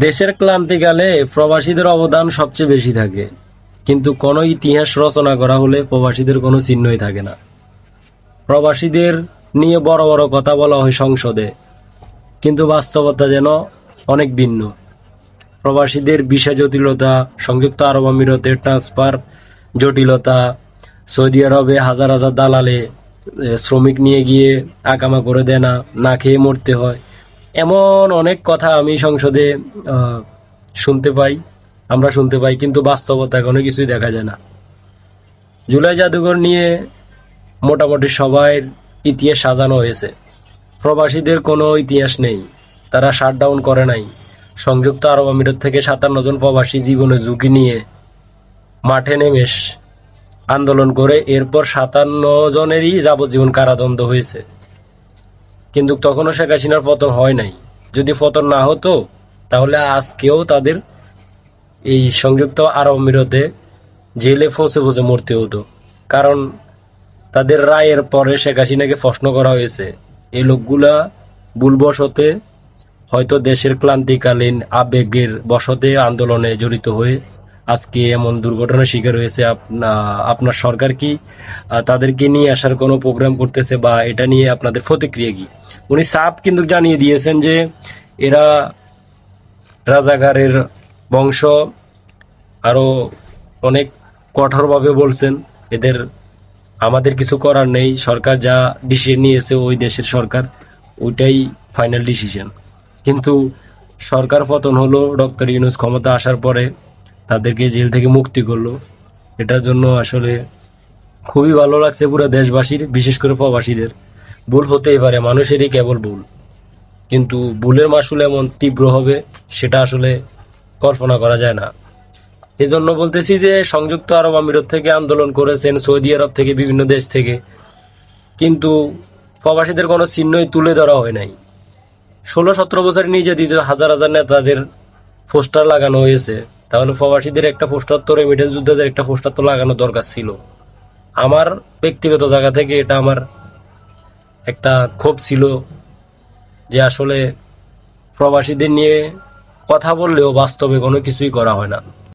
দেশের ক্লান্তিকালে প্রবাসীদের অবদান সবচেয়ে বেশি থাকে, কিন্তু কোনো ইতিহাস রচনা করা হলে প্রবাসীদের কোনো চিহ্নই থাকে না। প্রবাসীদের নিয়ে বড় বড় কথা বলা হয় সংসদে, কিন্তু বাস্তবতা যেন অনেক ভিন্ন। প্রবাসীদের ভিসা জটিলতা, সংযুক্ত আরব আমিরাতে ট্রান্সফার জটিলতা, সৌদি আরবে হাজার হাজার দালালে শ্রমিক নিয়ে গিয়ে আকামা করে দেয় না, না খেয়ে মরতে হয়, এমন অনেক কথা আমি সংসদে শুনতে পাই, আমরা শুনতে পাই, কিন্তু বাস্তবতা কোনো কিছুই দেখা যায় না। জুলাই জাদুঘর নিয়ে মোটামুটি সবাই ইতিহাস সাজানো হয়েছে। প্রবাসীদের কোনো ইতিহাস নেই, তারা শাটডাউন করে নাই। সংযুক্ত আরব আমিরাত থেকে 57 জন প্রবাসী জীবনে ঝুঁকি নিয়ে মাঠে নেমে আন্দোলন করে এরপর 57 জনেরই যাবজ্জীবন কারাদণ্ড হয়েছে। কিন্তু তখনও শেখ হাসিনার পতন হয় নাই। যদি পতন না হতো তাহলে আজকেও তাদের এই সংযুক্ত আরব আমিরাতে জেলে ফসে ফসে মরতে হতো। কারণ তাদের রায়ের পরে শেখ হাসিনাকে প্রশ্ন করা হয়েছে, এই লোকগুলা ভুলবশতে হয়তো দেশের ক্লান্তিকালীন আবেগের বশতে আন্দোলনে জড়িত হয়ে আজকে এমন দুর্ঘটনার শিকার হয়েছে। আপনার সরকার কি তাদেরকে নিয়ে আসার কোনো প্রোগ্রাম করতেছে, বা এটা নিয়ে আপনাদের প্রতিক্রিয়া কি? উনি সাফ কিন্তু জানিয়ে দিয়েছেন যে এরা রাজাকারের বংশ। আরো অনেক কঠোরভাবে বলছেন, এদের আমাদের কিছু করার নেই, সরকার যা ডিসিশন নিয়েছে ওই দেশের সরকার ওইটাই ফাইনাল ডিসিশন। কিন্তু সরকার পতন হলো, ডক্টর ইউনূস ক্ষমতা আসার পরে তাদেরকে জেল থেকে মুক্তি করলো। এটার জন্য আসলে খুবই ভালো লাগছে পুরো দেশবাসীর, বিশেষ করে প্রবাসীদের। ভুল হতেই পারে, মানুষেরই কেবল ভুল, কিন্তু ভুলের মাসুল এমন তীব্র হবে সেটা আসলে কল্পনা করা যায় না। এই জন্য বলতেছি যে সংযুক্ত আরব আমিরাত থেকে আন্দোলন করেছেন, সৌদি আরব থেকে, বিভিন্ন দেশ থেকে, কিন্তু প্রবাসীদের কোনো চিহ্নই তুলে ধরা হয় নাই। 16-17 বছর নির্যাতিত হাজার হাজার নেতাদের পোস্টার লাগানো হয়েছে, তাহলে প্রবাসীদের একটা পোস্টার তো, রেমিটেন্স যোদ্ধাদের একটা পোস্টার তো লাগানো দরকার ছিল। আমার ব্যক্তিগত জায়গা থেকে এটা আমার একটা ক্ষোভ ছিল যে আসলে প্রবাসীদের নিয়ে কথা বললেও বাস্তবে কোনো কিছুই করা হয় না।